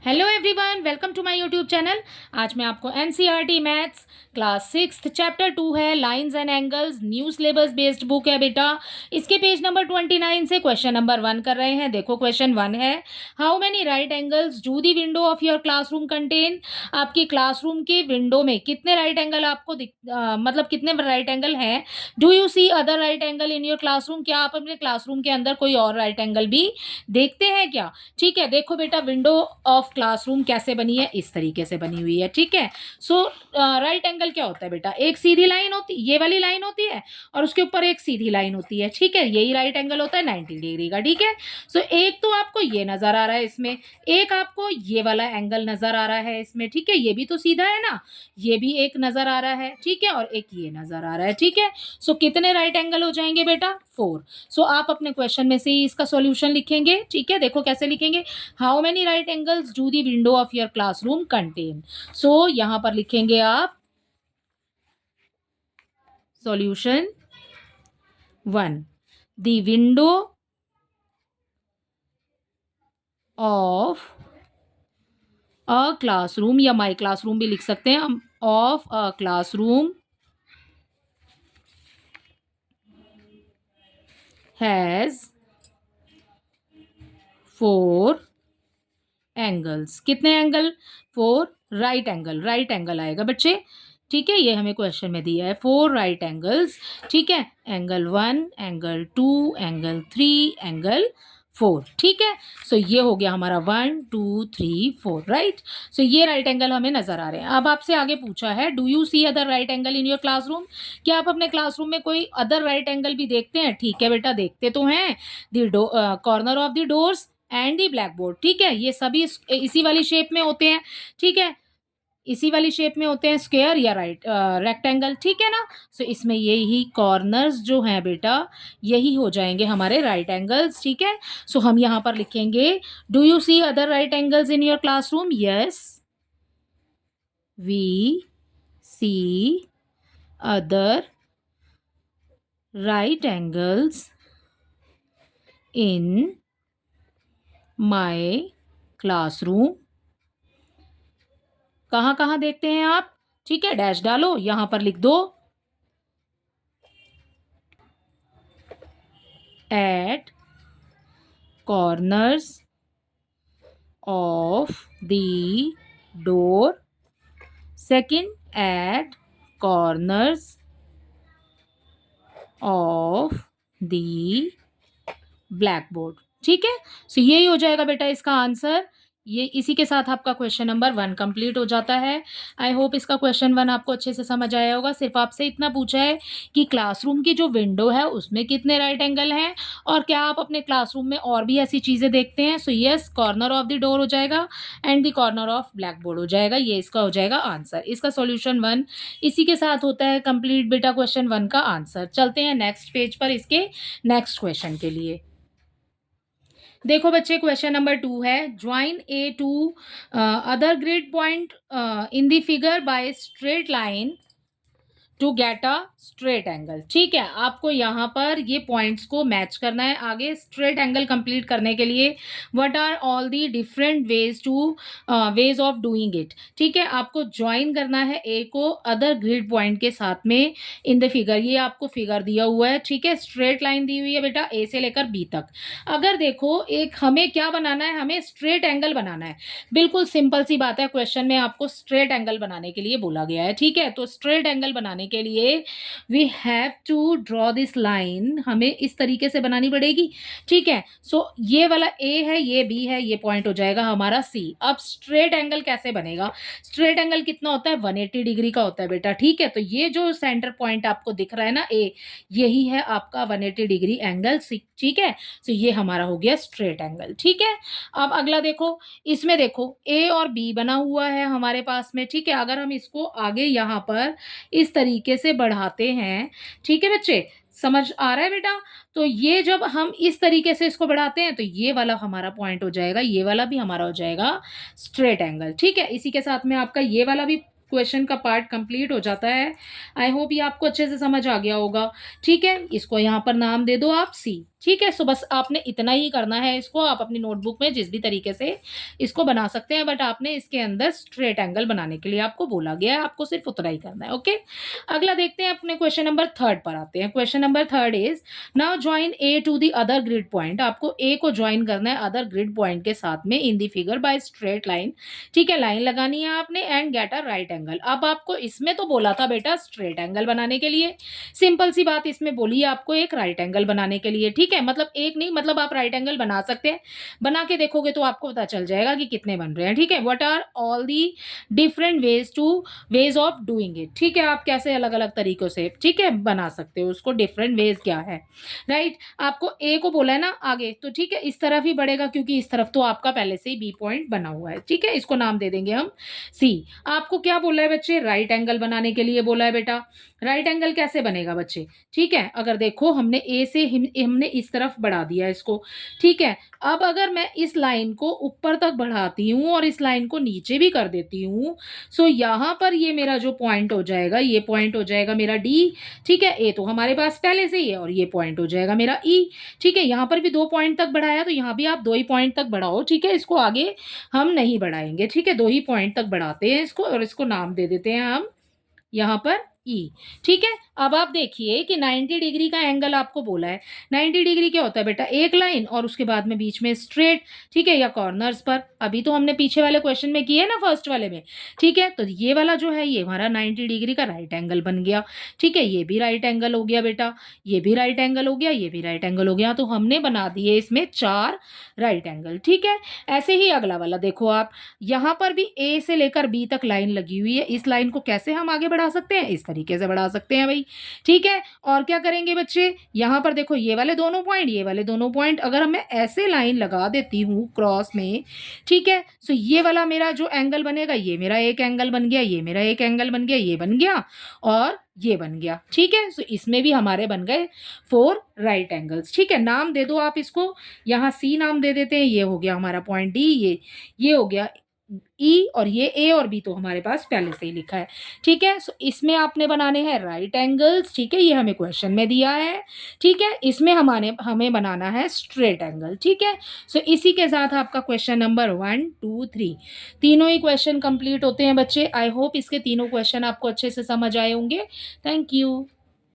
Hello everyone, welcome to my YouTube channel. आज मैं आपको एनसीईआरटी मैथ्स क्लास 6 चैप्टर 2 है lines and angles, new syllabus based book है बेटा। इसके पेज नंबर 29 से क्वेश्चन नंबर 1 कर रहे हैं। देखो क्वेश्चन 1 है, how many right angles do the window of your classroom contain. आपकी क्लासरूम के विंडो में कितने राइट एंगल आपको मतलब कितने राइट एंगल हैं। Do you see other right angle in your classroom, क्या आप अपने क्लासरूम के अंदर कोई और राइट एंगल भी देखते हैं क्या। ठीक है, देखो बेटा विंडो ऑफ क्लासरूम कैसे बनी है, इस तरीके से बनी हुई है। ठीक है, सो राइट एंगल क्या होता है बेटा, एक सीधी लाइन होती, ये वाली लाइन होती है और उसके ऊपर एक सीधी लाइन होती है। ठीक है, यही राइट एंगल होता है 90 डिग्री का। ठीक है, सो एक तो आपको ये नजर आ रहा है इसमें, एक आपको ये वाला एंगल नजर आ रहा है इसमें। ठीक है, ये भी तो सीधा है ना, ये भी एक नजर आ रहा है। ठीक है, और एक ये नजर आ रहा है। ठीक है, सो कितने राइट एंगल हो जाएंगे बेटा, 4। सो आप अपने क्वेश्चन में से ही इसका सॉल्यूशन लिखेंगे। ठीक है, देखो कैसे लिखेंगे, how many right angles do the window of your classroom contain. So यहां पर लिखेंगे आप solution 1, the window of a classroom, या माई क्लासरूम भी लिख सकते हैं हम, of a classroom has 4 angles. कितने angle, 4 right angle, right angle आएगा बच्चे। ठीक है, ये हमें क्वेश्चन में दिया है 4 राइट एंगल्स। ठीक है, एंगल 1, एंगल 2, एंगल 3, एंगल 4। ठीक है, सो ये हो गया हमारा 1 2 3 4 राइट। सो ये राइट एंगल हमें नजर आ रहे हैं। अब आपसे आगे पूछा है, do you see other right angle in your classroom, क्या आप अपने क्लासरूम में कोई अदर राइट एंगल भी देखते हैं। ठीक है बेटा, देखते तो हैं, the corner of the doors and the black board. ठीक है, ये सभी इसी वाली शेप में होते हैं। ठीक है, इसी वाली शेप में होते हैं, स्क्वायर या रेक्टेंगल। ठीक है ना, सो इसमें यही कॉर्नर्स जो हैं बेटा, यही हो जाएंगे हमारे राइट एंगल्स। ठीक है, सो हम यहां पर लिखेंगे, do you see other right angles in your classroom. Yes, we see other right angles in my classroom. कहाँ कहाँ देखते हैं आप। ठीक है, डैश डालो, यहां पर लिख दो, at corners of the door. Second, at corners of the blackboard. ठीक है, सो यही हो जाएगा बेटा इसका आंसर। ये इसी के साथ आपका क्वेश्चन नंबर 1 कंप्लीट हो जाता है। आई होप इसका क्वेश्चन 1 आपको अच्छे से समझ आया होगा। सिर्फ आपसे इतना पूछा है कि क्लासरूम की जो विंडो है उसमें कितने राइट एंगल हैं, और क्या आप अपने क्लासरूम में और भी ऐसी चीज़ें देखते हैं। So yes, corner of the door हो जाएगा and the corner of black board हो जाएगा। ये इसका हो जाएगा आंसर। इसका सॉल्यूशन 1 इसी के साथ होता है कंप्लीट बेटा, क्वेश्चन 1 का आंसर। चलते हैं नेक्स्ट पेज पर इसके नेक्स्ट क्वेश्चन के लिए। देखो बच्चे क्वेश्चन नंबर 2 है, join A to other grid point in the figure by straight line to get a straight angle. ठीक है, आपको यहाँ पर ये पॉइंट्स को मैच करना है आगे स्ट्रेट एंगल कंप्लीट करने के लिए। What are all the different ways of doing it. ठीक है, आपको ज्वाइन करना है ए को अदर ग्रिड पॉइंट के साथ में इन द फिगर। ये आपको फिगर दिया हुआ है। ठीक है, स्ट्रेट लाइन दी हुई है बेटा ए से लेकर बी तक। अगर देखो एक हमें क्या बनाना है, हमें स्ट्रेट एंगल बनाना है। बिल्कुल सिंपल सी बात है, क्वेश्चन में आपको स्ट्रेट एंगल बनाने के लिए बोला गया है। ठीक है, तो स्ट्रेट एंगल बनाने के लिए we have to draw this line, हमें इस तरीके से बनानी पड़ेगी। ठीक है, सो ये वाला ए है, ये बी है, ये पॉइंट हो जाएगा हमारा सी। अब स्ट्रेट एंगल कैसे बनेगा, स्ट्रेट एंगल कितना होता है, 180 डिग्री का होता है बेटा। ठीक है, तो ये जो सेंटर पॉइंट आपको दिख रहा है ना ए, यही है आपका 180 डिग्री एंगल सी। ठीक है, सो ये हमारा हो गया स्ट्रेट एंगल। ठीक है, अब अगला देखो, इसमें देखो ए और बी बना हुआ है हमारे पास में। ठीक है, अगर हम इसको आगे यहाँ पर इस तरीके से बढ़ाते हैं, ठीक है बच्चे, समझ आ रहा है बेटा। तो ये जब हम इस तरीके से इसको बढ़ाते हैं तो ये वाला हमारा पॉइंट हो जाएगा, ये वाला भी हमारा हो जाएगा स्ट्रेट एंगल। ठीक है, इसी के साथ में आपका ये वाला भी क्वेश्चन का पार्ट कंप्लीट हो जाता है। आई होप ये आपको अच्छे से समझ आ गया होगा। ठीक है, इसको यहाँ पर नाम दे दो आप सी। ठीक है। सो बस आपने इतना ही करना है इसको, आप अपनी नोटबुक में जिस भी तरीके से इसको बना सकते हैं, बट आपने इसके अंदर स्ट्रेट एंगल बनाने के लिए आपको बोला गया है, आपको सिर्फ उतना ही करना है। ओके, अगला देखते हैं, अपने क्वेश्चन नंबर 3 पर आते हैं। Question number 3 is now join A to the other grid point. आपको ए को ज्वाइन करना है अदर ग्रिड पॉइंट के साथ में इन दी फिगर बाय स्ट्रेट लाइन। ठीक है, लाइन लगानी है आपने and get a right angle. अब आपको इसमें तो बोला था बेटा स्ट्रेट एंगल बनाने के लिए, सिंपल सी बात इसमें बोली है आपको एक राइट एंगल बनाने के लिए। ठीक है, मतलब एक नहीं, मतलब आप राइट एंगल बना सकते हैं, बना के देखोगे तो आपको पता चल जाएगा कि कितने बन रहे हैं। ठीक है, what are all the different ways of doing it. ठीक है, आप कैसे अलग अलग तरीकों से, ठीक है, बना सकते हो उसको, डिफरेंट वेज क्या है। राइट, आपको ए को बोला है ना आगे, तो ठीक है इस तरफ ही बढ़ेगा, क्योंकि इस तरफ तो आपका पहले से ही बी पॉइंट बना हुआ है। ठीक है, इसको नाम दे देंगे हम सी। आपको क्या बोला है बच्चे, राइट एंगल बनाने के लिए बोला है बेटा। राइट एंगल कैसे बनेगा बच्चे, ठीक है, अगर देखो हमने ए से हमने इस तरफ बढ़ा दिया इसको। ठीक है, अब अगर मैं इस लाइन को ऊपर तक बढ़ाती हूँ और इस लाइन को नीचे भी कर देती हूँ, सो यहाँ पर ये मेरा जो पॉइंट हो जाएगा, ये पॉइंट हो जाएगा मेरा डी। ठीक है, ए तो हमारे पास पहले से ही है, और ये पॉइंट हो जाएगा मेरा ई। ठीक है, यहाँ पर भी 2 पॉइंट तक बढ़ाया, तो यहाँ भी आप 2 ही पॉइंट तक बढ़ाओ। ठीक है, इसको आगे हम नहीं बढ़ाएंगे। ठीक है, 2 ही पॉइंट तक बढ़ाते हैं इसको, और इसको नाम दे देते हैं हम यहाँ पर ई। ठीक है, अब आप देखिए कि 90 डिग्री का एंगल आपको बोला है। 90 डिग्री क्या होता है बेटा, एक लाइन और उसके बाद में बीच में स्ट्रेट। ठीक है, या कॉर्नर्स पर, अभी तो हमने पीछे वाले क्वेश्चन में किए ना, फर्स्ट वाले में। ठीक है, तो ये वाला जो है ये हमारा 90 डिग्री का राइट एंगल बन गया। ठीक है, ये भी राइट एंगल हो गया बेटा, ये भी राइट एंगल हो गया, ये भी राइट एंगल हो गया, तो हमने बना दिए इसमें 4 राइट एंगल। ठीक है, ऐसे ही अगला वाला देखो आप, यहाँ पर भी ए से लेकर बी तक लाइन लगी हुई है। इस लाइन को कैसे हम आगे बढ़ा सकते हैं, इस तरीके से बढ़ा सकते हैं भाई। ठीक है, और क्या करेंगे बच्चे, यहाँ पर देखो ये वाले दोनों पॉइंट, ये वाले दोनों पॉइंट, अगर मैं ऐसे लाइन लगा देती हूँ क्रॉस में, ठीक है, सो ये वाला मेरा जो एंगल बनेगा, ये मेरा एक एंगल बन गया, ये मेरा एक एंगल बन गया, ये बन गया, और ये बन गया। ठीक है, सो इसमें भी हमारे बन गए 4 राइट एंगल्स। ठीक है, नाम दे दो आप इसको, यहाँ सी नाम दे देते हैं, ये हो गया हमारा पॉइंट डी, ये हो गया ई, और ये ए और बी तो हमारे पास पहले से ही लिखा है। ठीक है, सो इसमें आपने बनाने हैं राइट एंगल्स। ठीक है, ये हमें क्वेश्चन में दिया है। ठीक है, इसमें हमें बनाना है स्ट्रेट एंगल। ठीक है, सो इसी के साथ आपका क्वेश्चन नंबर 1 2 3 तीनों ही क्वेश्चन कंप्लीट होते हैं बच्चे। आई होप इसके तीनों क्वेश्चन आपको अच्छे से समझ आए होंगे। Thank you.